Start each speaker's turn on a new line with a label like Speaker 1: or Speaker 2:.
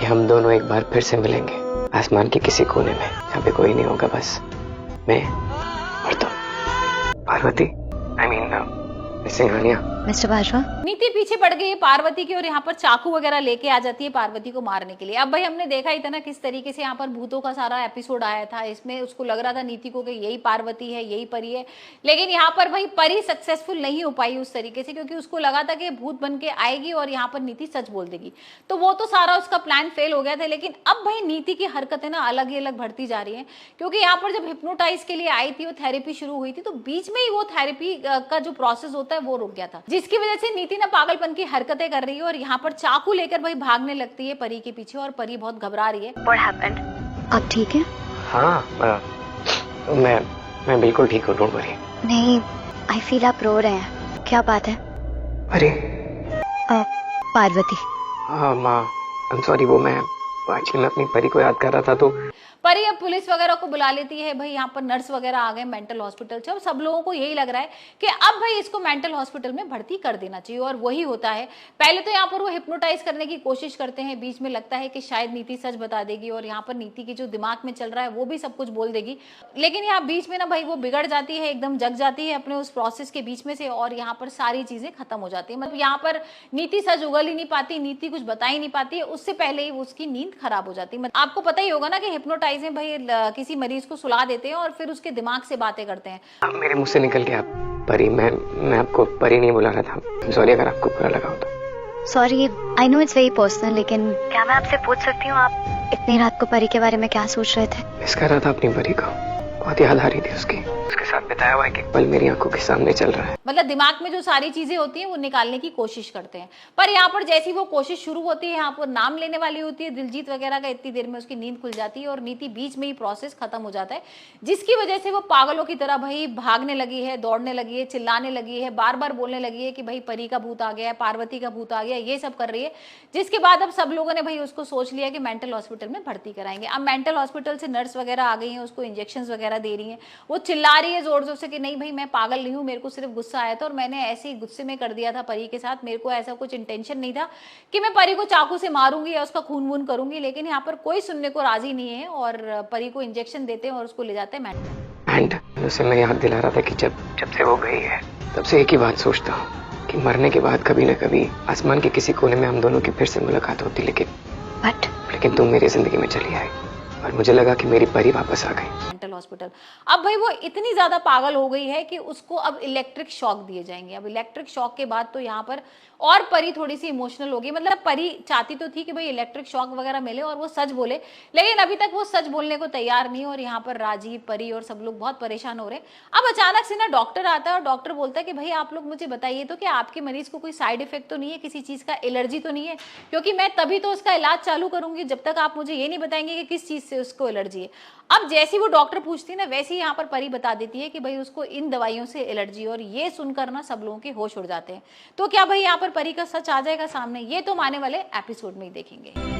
Speaker 1: कि हम दोनों एक बार फिर से मिलेंगे आसमान के किसी कोने में जहाँ पे कोई नहीं होगा, बस मैं और तुम। Parvati, I mean Singhania.
Speaker 2: Mister Bajwa,
Speaker 3: नीति पीछे पड़ गई है पार्वती की और यहाँ पर चाकू वगैरह लेके आ जाती है पार्वती को मारने के लिए। अब भाई हमने देखा ही था ना किस तरीके से यहाँ पर भूतों का सारा एपिसोड आया था। इसमें उसको लग रहा था नीति को कि यही पार्वती है, यही परी है, लेकिन यहाँ पर भाई परी सक्सेसफुल नहीं हो पाई उस तरीके से, क्योंकि उसको लगा था कि भूत बन के आएगी और यहाँ पर नीति सच बोल देगी, तो वो तो सारा उसका प्लान फेल हो गया था। लेकिन अब भाई नीति की हरकतें ना अलग ही अलग बढ़ती जा रही है, क्योंकि यहाँ पर जब हिप्नोटाइज के लिए आई थी, वो थेरेपी शुरू हुई थी, तो बीच में ही वो थेरेपी का जो प्रोसेस होता है वो रुक गया था, जिसकी वजह से नीति ना पागलपन की हरकतें कर रही है और यहाँ पर चाकू लेकर भाई भागने लगती है परी के पीछे और परी बहुत घबरा रही है।
Speaker 2: What happened? आप ठीक हैं?
Speaker 1: हाँ, मैं बिल्कुल ठीक हूँ, डोंट वरी।
Speaker 2: नहीं, आई फील आप रो रहे हैं। क्या बात है?
Speaker 1: अरे
Speaker 2: पार्वती।
Speaker 1: हाँ माँ, आई एम सॉरी, वो एक्चुअली मैं अपनी परी को याद कर रहा था, तो
Speaker 3: परी अब पुलिस वगैरह को बुला लेती है। भाई यहाँ पर नर्स वगैरह आ गए मेंटल हॉस्पिटल से। अब सब लोगों को यही लग रहा है कि अब भाई इसको मेंटल हॉस्पिटल में भर्ती कर देना चाहिए, और वही होता है। पहले तो यहाँ पर वो हिप्नोटाइज करने की कोशिश करते हैं, बीच में लगता है कि शायद नीति सच बता देगी और यहाँ पर नीति की जो दिमाग में चल रहा है वो भी सब कुछ बोल देगी, लेकिन यहाँ बीच में ना भाई वो बिगड़ जाती है, एकदम जग जाती है अपने उस प्रोसेस के बीच में से, और यहाँ पर सारी चीजें खत्म हो जाती है। मतलब यहाँ पर नीति सच उगल ही नहीं पाती, नीति कुछ बता ही नहीं पाती है, उससे पहले ही उसकी नींद खराब हो जाती है। आपको पता ही होगा ना कि हिप्नोटाइज में भाई किसी मरीज को सुला देते हैं और फिर उसके दिमाग से बातें करते हैं।
Speaker 1: मेरे मुंह से निकल गया परी। मैं आपको परी नहीं बुला रहा था, सॉरी अगर आपको बुरा लगा हो तो।
Speaker 2: Sorry, I know it's very personal, लेकिन क्या मैं आपसे पूछ सकती हूँ आप इतनी रात को परी के बारे में क्या सोच रहे थे?
Speaker 1: मिस कर रहा था अपनी परी को, बहुत याद आ रही थी उसके साथ बिताया हुआ एक पल मेरी आंखों के सामने चल रहा है।
Speaker 3: मतलब दिमाग में जो सारी चीजें होती हैं वो निकालने की कोशिश करते हैं, पर यहाँ पर जैसी वो कोशिश शुरू होती है, यहाँ पर नाम लेने वाली होती है दिलजीत वगैरह का, इतनी देर में उसकी नींद खुल जाती है और नीति बीच में ही प्रोसेस खत्म हो जाता है, जिसकी वजह से वो पागलों की तरह भाई भागने लगी है, दौड़ने लगी है, चिल्लाने लगी है, बार बार बोलने लगी है कि भाई परी का भूत आ गया है, पार्वती का भूत आ गया, ये सब कर रही है। जिसके बाद अब सब लोगों ने भाई उसको सोच लिया कि मेंटल हॉस्पिटल में भर्ती कराएंगे। अब मेंटल हॉस्पिटल से नर्स वगैरह आ गई है, उसको इंजेक्शन वगैरह दे रही है, वो चिल्ला रही है जोर जोर से कि नहीं भाई मैं पागल नहीं हूँ, मेरे को सिर्फ गुस्सा आया था और मैंने ऐसे ही गुस्से में कर दिया था परी के साथ, मेरे को ऐसा कुछ इंटेंशन नहीं था कि मैं परी को चाकू से मारूंगी या उसका खून वून करूंगी। लेकिन यहाँ पर कोई सुनने को राजी नहीं है और परी को इंजेक्शन देते हैं और उसको ले जाते हैं मेंटल।
Speaker 1: एंड उसे मैं याद दिला रहा था कि जब से वो गई है तब से एक ही बात सोचता हूँ कि मरने के बाद कभी न कभी आसमान के किसी कोने में हम दोनों की फिर से मुलाकात होती, लेकिन तुम मेरी जिंदगी में चली आई और मुझे लगा कि मेरी परी वापस आ गई।
Speaker 3: मेंटल हॉस्पिटल अब भाई वो इतनी ज्यादा पागल हो गई है कि उसको अब इलेक्ट्रिक शॉक दिए जाएंगे। अब इलेक्ट्रिक शॉक के बाद तो यहाँ पर और परी थोड़ी सी इमोशनल हो गई। मतलब परी चाहती तो थी कि भाई इलेक्ट्रिक शॉक वगैरह मिले और वो सच बोले, लेकिन अभी तक वो सच बोलने को तैयार नहीं। और यहाँ पर राजीव, परी और सब लोग बहुत परेशान हो रहे हैं। अब अचानक से ना डॉक्टर आता है और डॉक्टर बोलता है कि भाई आप लोग मुझे बताइए तो कि आपके मरीज को कोई साइड इफेक्ट तो नहीं है, किसी चीज का एलर्जी तो नहीं है, क्योंकि मैं तभी तो उसका इलाज चालू करूंगी जब तक आप मुझे ये नहीं बताएंगे कि किस चीज से उसको एलर्जी है। अब जैसी वो डॉक्टर पूछती है ना, वैसे ही यहाँ पर परी बता देती है कि भाई उसको इन दवाइयों से एलर्जी, और ये सुनकर ना सब लोगों के होश उड़ जाते हैं। तो क्या भाई यहाँ पर परी का सच आ जाएगा सामने? ये तो हम आने वाले एपिसोड में ही देखेंगे।